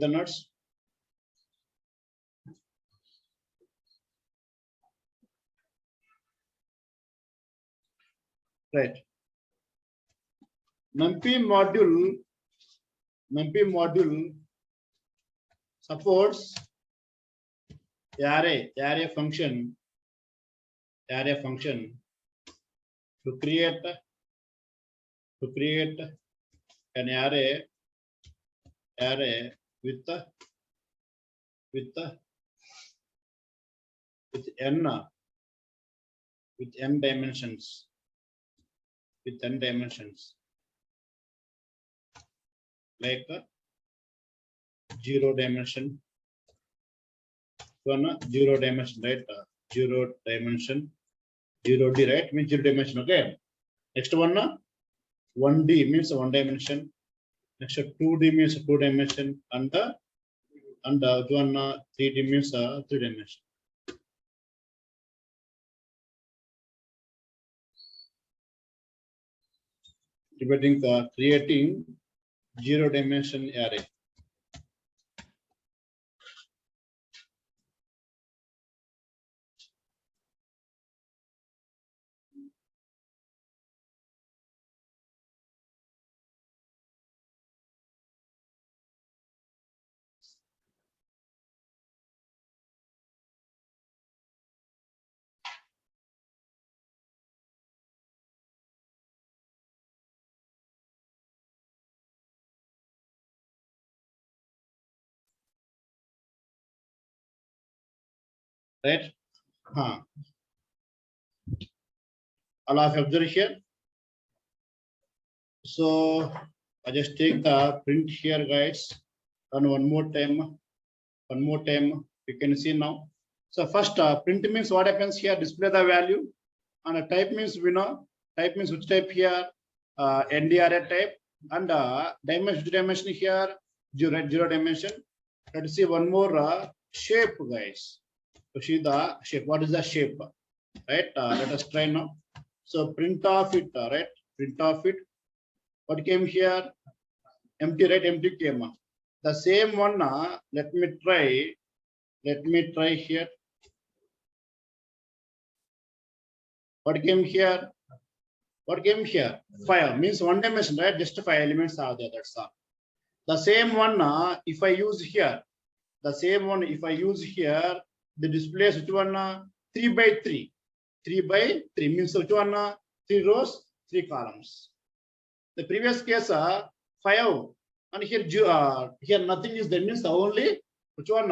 the notes. Right. NumPy module supports array function to create an array with n dimensions. With n dimensions, like 0 dimension, 0 dimension, right? 0 dimension, 0D, right? Means 0 dimension. Okay. Next one, 1D means 1 dimension. Next 2D means 2 dimension, and one 3D means 3 dimension. Creating 0 dimension array. Right? All of you observe here. So I just take the print here, guys, and one more time you can see now. So first print means what happens here, display the value, and a type means we know, type means which type here, NDRA type, and dimension here, 0 dimension. Let's see one more shape, guys. To see the shape, what is the shape, right? Let us try now. So print off it, right? Print off it. What came here? Empty, right? Empty came. The same one. Let me try here. What came here? What came here? 5 means 1 dimension, right? Just 5 elements are there. That's all. The same one. If I use here, the same one. If I use here, the displays which one? 3 by 3. 3 by 3 means which one? 3 rows, 3 columns. The previous case 5, and here nothing is there, means only which one?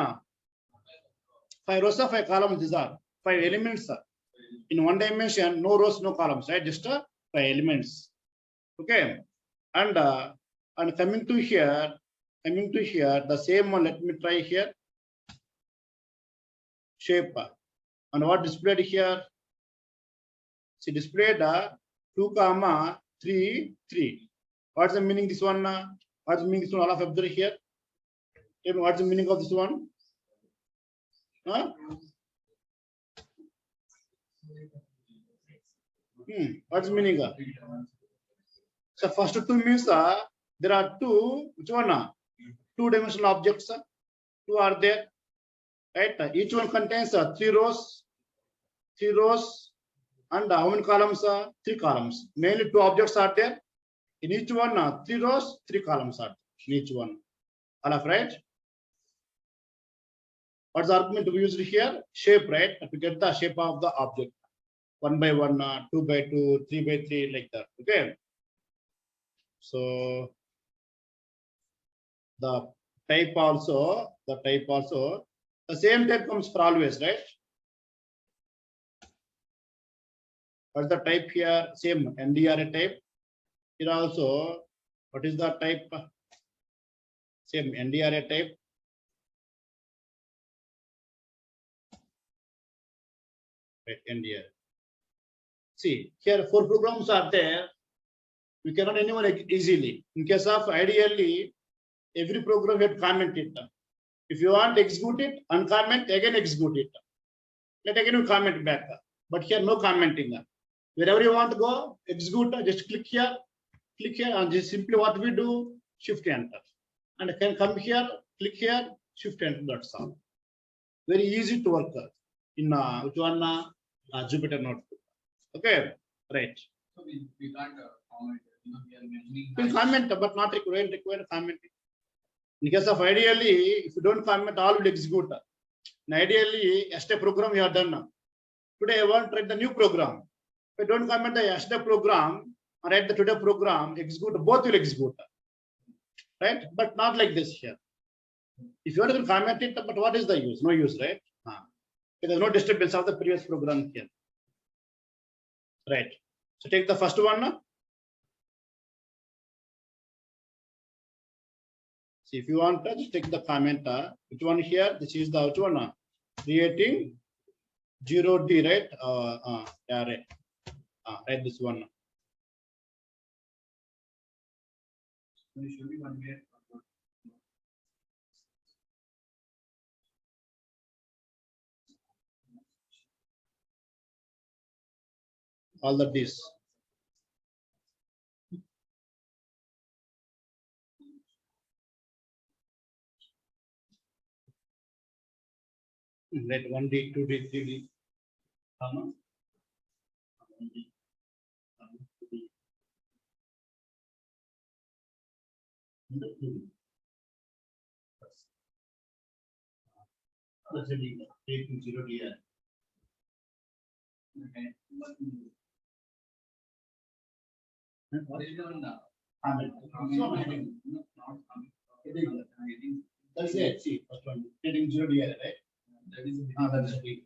5 rows or 5 columns. These are 5 elements. In 1 dimension, no rows, no columns, right? Just 5 elements. Okay, and coming to here, the same one. Let me try here. Shape, and what displayed here? See, displayed 2, 3, 3. What's the meaning this one? What's the meaning this one? All of observe here. What's the meaning of this one? What's the meaning? So first 2 means there are 2. Which one? 2 dimensional objects. 2 are there. Right? Each one contains 3 rows, and how many columns? 3 columns. Mainly 2 objects are there. In each one, 3 rows, 3 columns are there. In each one. All of right? What's the argument we used here? Shape, right? To get the shape of the object. 1 by 1, 2 by 2, 3 by 3, like that. Okay. So the type also, the same type comes for always, right? What's the type here? Same NDRA type. Here also, what is the type? Same NDRA type. Right, NDRA. See, here 4 programs are there. We cannot anyone easily. In case of ideally, every program you have to comment it. If you want to execute it, uncomment, again execute it. Let again you comment back. But here no commenting. Wherever you want to go, execute, just click here, and just simply what we do, shift enter. And can come here, Click here, shift enter, that's all. Very easy to work in which one Jupyter notebook. Okay, right. So we can't comment. We are mentioning. We'll comment, but not require comment. In case of ideally, if you don't comment, all will execute. And ideally, yesterday program you have done. Today I want to write the new program. If I don't comment the yesterday program or write the today program, execute, both will execute. Right? But not like this here. If you want to comment it, but what is the use? No use, right? There is no disturbance of the previous program here. Right. So take the first one. See, if you want to just take the comment, which one here? This is the which one? Creating 0D, right? Yeah, right. Right, this one. All the this. Right, 1D, 2D, 3D. Taking 0D. Okay. What is the That's it. See, first one. Taking 0D, right? that is That's it.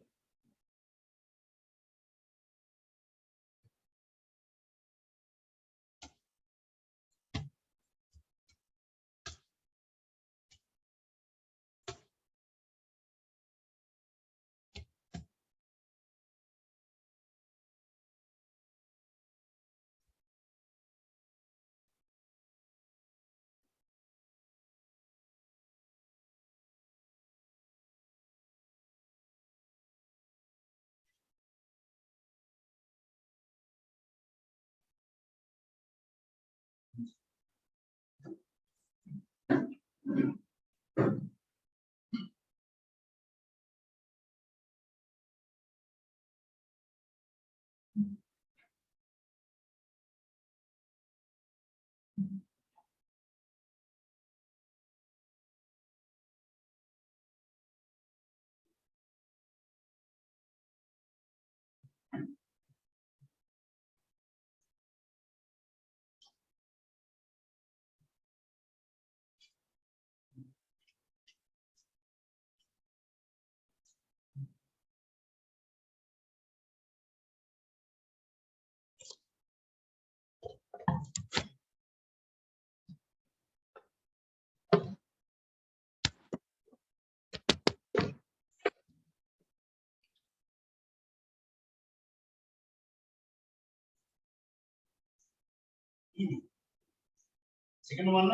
Second one,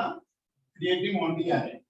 creating 1D array.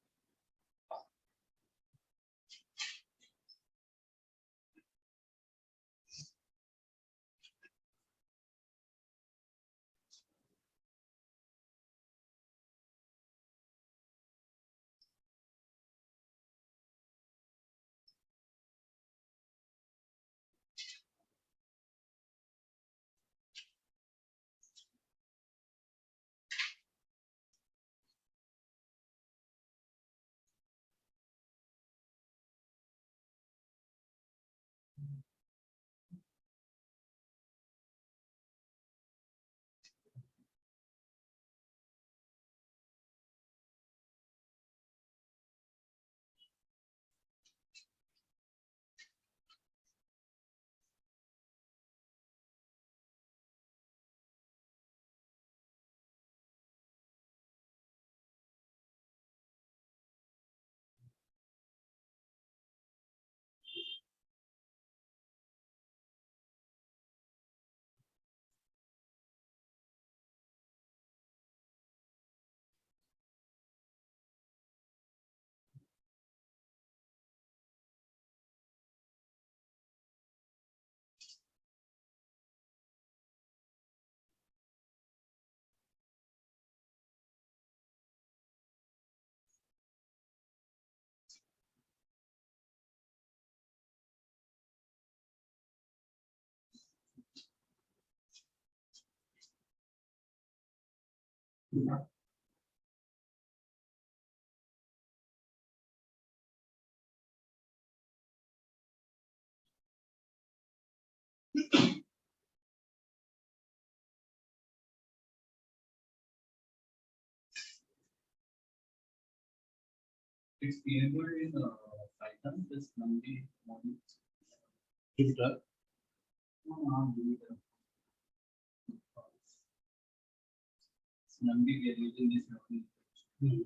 It's enabled in Python, this NumPy module. Jupyter. NumPy we are using this module.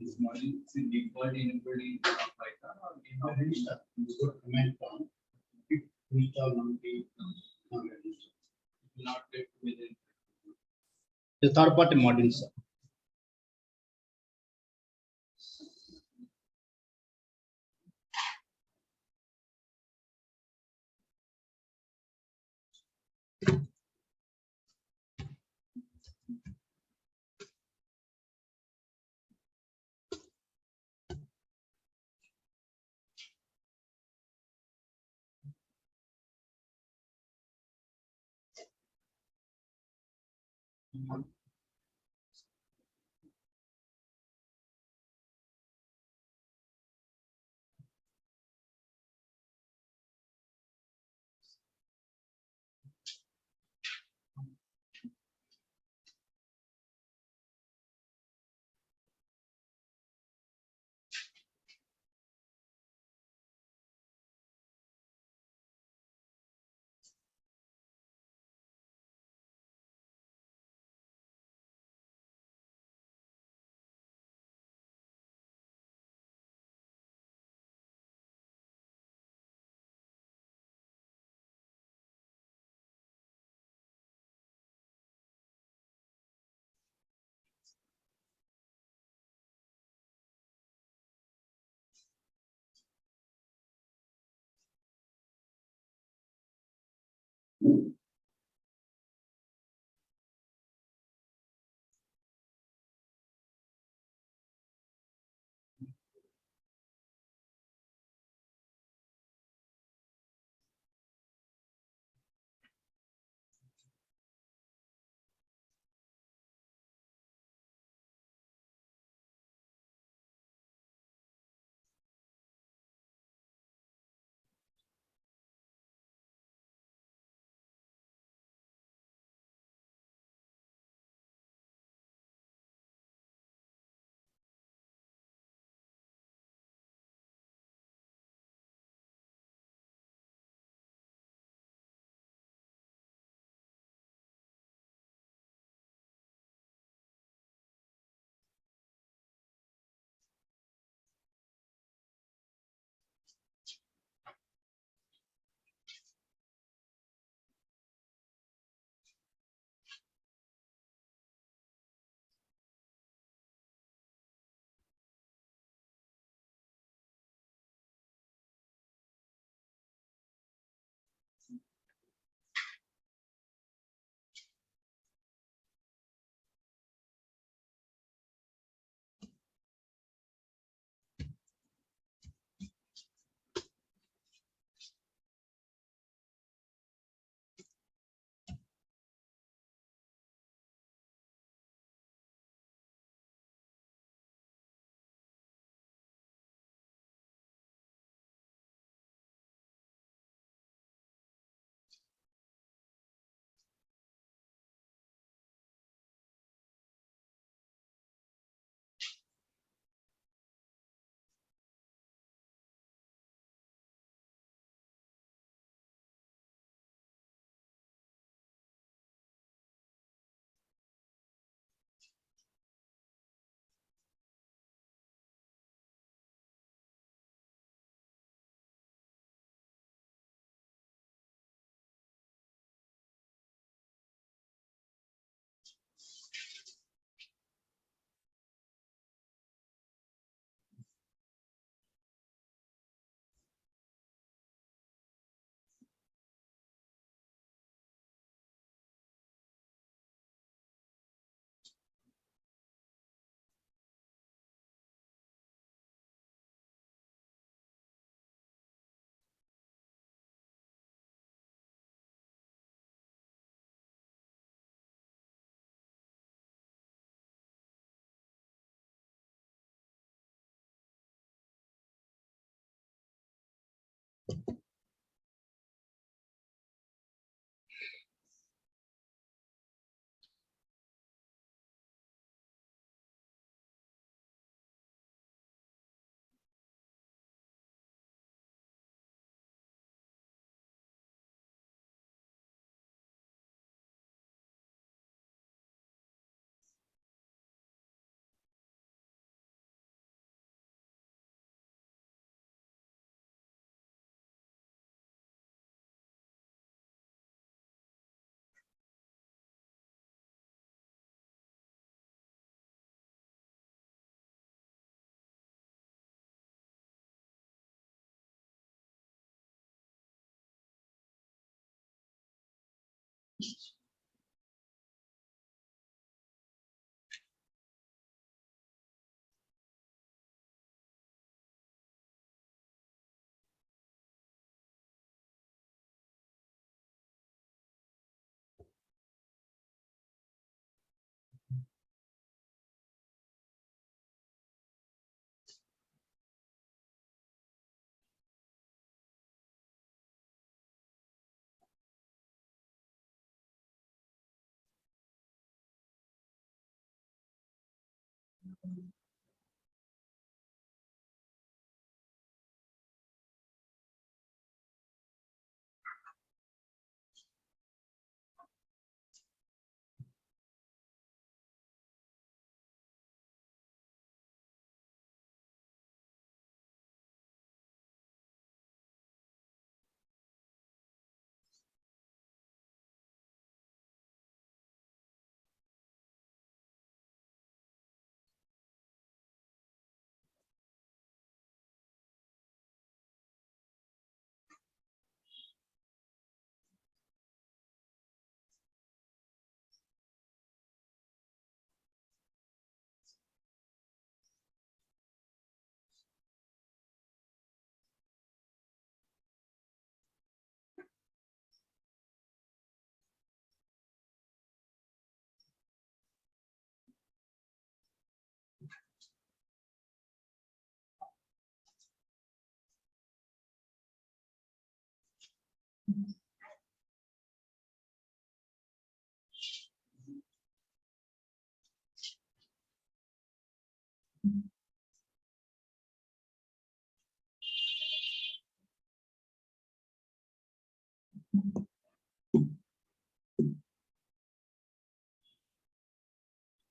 This module is default enabled in Python or we have Register. You go to command prompt. Install NumPy. Now register. not get within. The third party modules.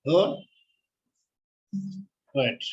Good. Right.